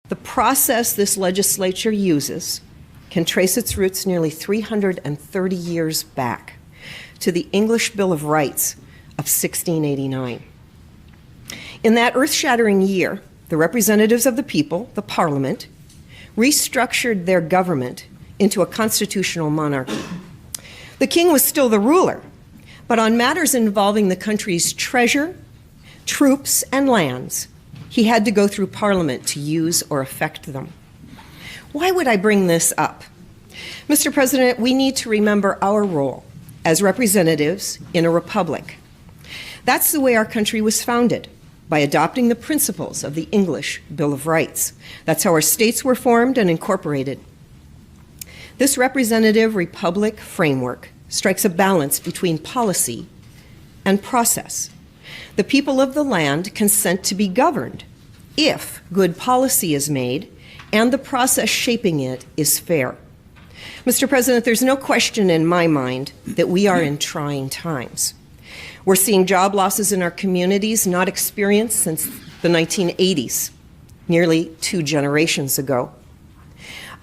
The process this legislature uses can trace its roots nearly 330 years back to the English Bill of Rights of 1689. In that earth-shattering year, the representatives of the people, the Parliament, restructured their government into a constitutional monarchy. The king was still the ruler, but on matters involving the country's treasure, troops, and lands, he had to go through Parliament to use or affect them. Why would I bring this up? Mr. President, we need to remember our role as representatives in a republic. That's the way our country was founded, by adopting the principles of the English Bill of Rights. That's how our states were formed and incorporated. This representative republic framework strikes a balance between policy and process. The people of the land consent to be governed if good policy is made and the process shaping it is fair. Mr. President, there's no question in my mind that we are in trying times. We're seeing job losses in our communities not experienced since the 1980s, nearly 2 generations ago.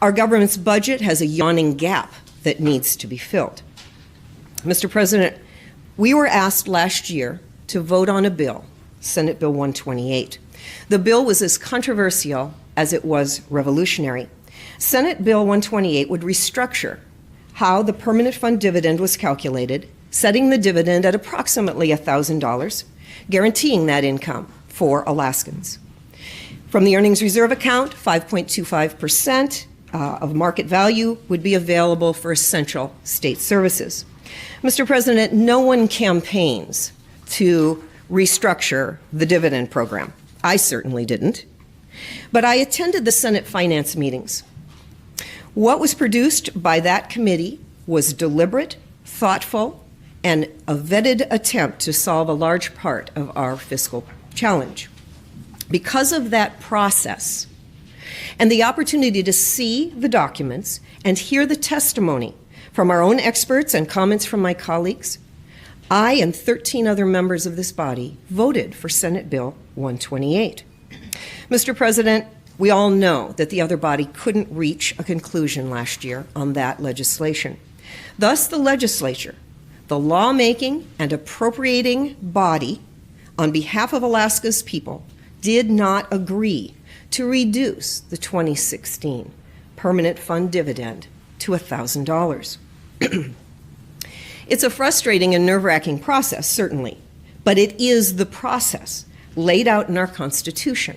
Our government's budget has a yawning gap that needs to be filled. Mr. President, we were asked last year to vote on a bill, Senate Bill 128. The bill was as controversial as it was revolutionary. Senate Bill 128 would restructure how the permanent fund dividend was calculated, setting the dividend at approximately $1,000, guaranteeing that income for Alaskans. From the earnings reserve account, 5.25% of market value would be available for essential state services. Mr. President, no one campaigns to restructure the dividend program. I certainly didn't. But I attended the Senate finance meetings. What was produced by that committee was deliberate, thoughtful, and a vetted attempt to solve a large part of our fiscal challenge. Because of that process and the opportunity to see the documents and hear the testimony from our own experts and comments from my colleagues, I and 13 other members of this body voted for Senate Bill 128. Mr. President, we all know that the other body couldn't reach a conclusion last year on that legislation. Thus, the legislature, the lawmaking and appropriating body on behalf of Alaska's people, did not agree to reduce the 2016 permanent fund dividend to $1,000. It's a frustrating and nerve-wracking process, certainly, but it is the process laid out in our Constitution.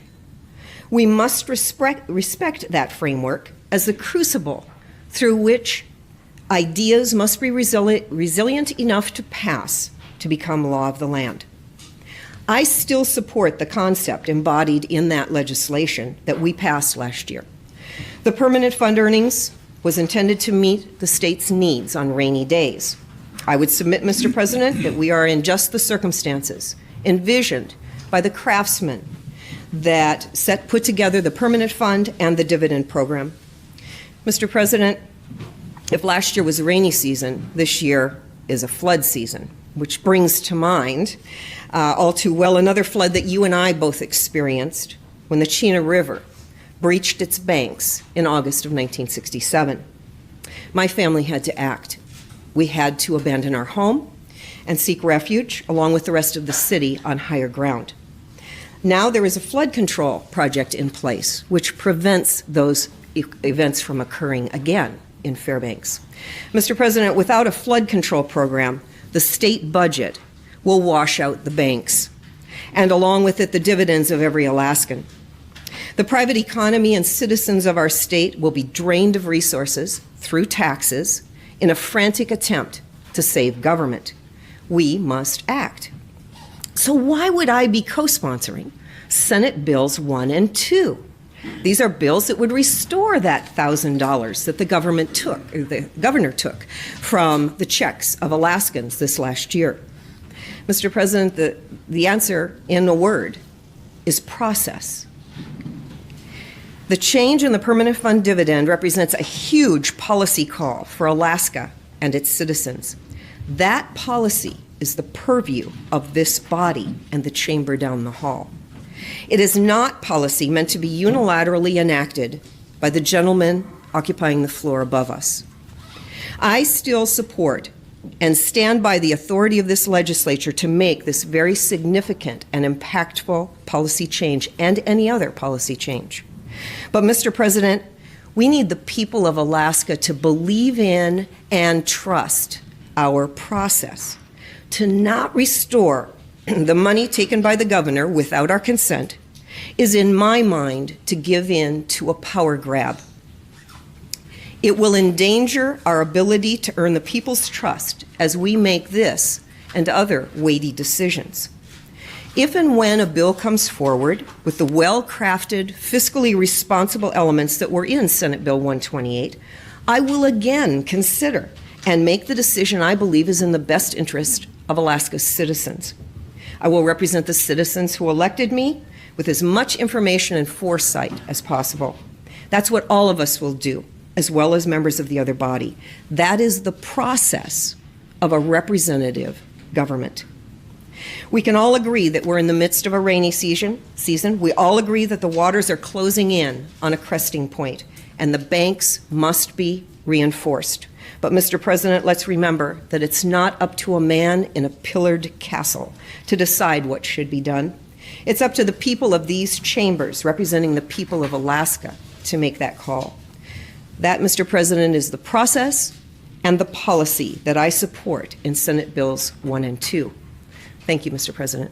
We must respect that framework as the crucible through which ideas must be resilient enough to pass to become law of the land. I still support the concept embodied in that legislation that we passed last year. The permanent fund earnings was intended to meet the state's needs on rainy days. I would submit, Mr. President, that we are in just the circumstances envisioned by the craftsmen that put together the permanent fund and the dividend program. Mr. President, if last year was a rainy season, this year is a flood season, which brings to mind all too well another flood that you and I both experienced when the Chena River breached its banks in August of 1967. My family had to act. We had to abandon our home and seek refuge, along with the rest of the city, on higher ground. Now there is a flood control project in place which prevents those events from occurring again in Fairbanks. Mr. President, without a flood control program, the state budget will wash out the banks, and along with it, the dividends of every Alaskan. The private economy and citizens of our state will be drained of resources through taxes in a frantic attempt to save government. We must act. So why would I be co-sponsoring Senate Bills 1 and 2? These are bills that would restore that $1,000 that the governor took from the checks of Alaskans this last year. Mr. President, the answer in a word is process. The change in the permanent fund dividend represents a huge policy call for Alaska and its citizens. That policy is the purview of this body and the chamber down the hall. It is not policy meant to be unilaterally enacted by the gentleman occupying the floor above us. I still support and stand by the authority of this legislature to make this very significant and impactful policy change and any other policy change. But, Mr. President, we need the people of Alaska to believe in and trust our process. To not restore the money taken by the governor without our consent is, in my mind, to give in to a power grab. It will endanger our ability to earn the people's trust as we make this and other weighty decisions. If and when a bill comes forward with the well-crafted, fiscally responsible elements that were in Senate Bill 128, I will again consider and make the decision I believe is in the best interest of Alaska's citizens. I will represent the citizens who elected me with as much information and foresight as possible. That's what all of us will do, as well as members of the other body. That is the process of a representative government. We can all agree that we're in the midst of a rainy season. We all agree that the waters are closing in on a cresting point, and the banks must be reinforced. But, Mr. President, let's remember that it's not up to a man in a pillared castle to decide what should be done. It's up to the people of these chambers, representing the people of Alaska, to make that call. That, Mr. President, is the process and the policy that I support in Senate Bills 1 and 2. Thank you, Mr. President.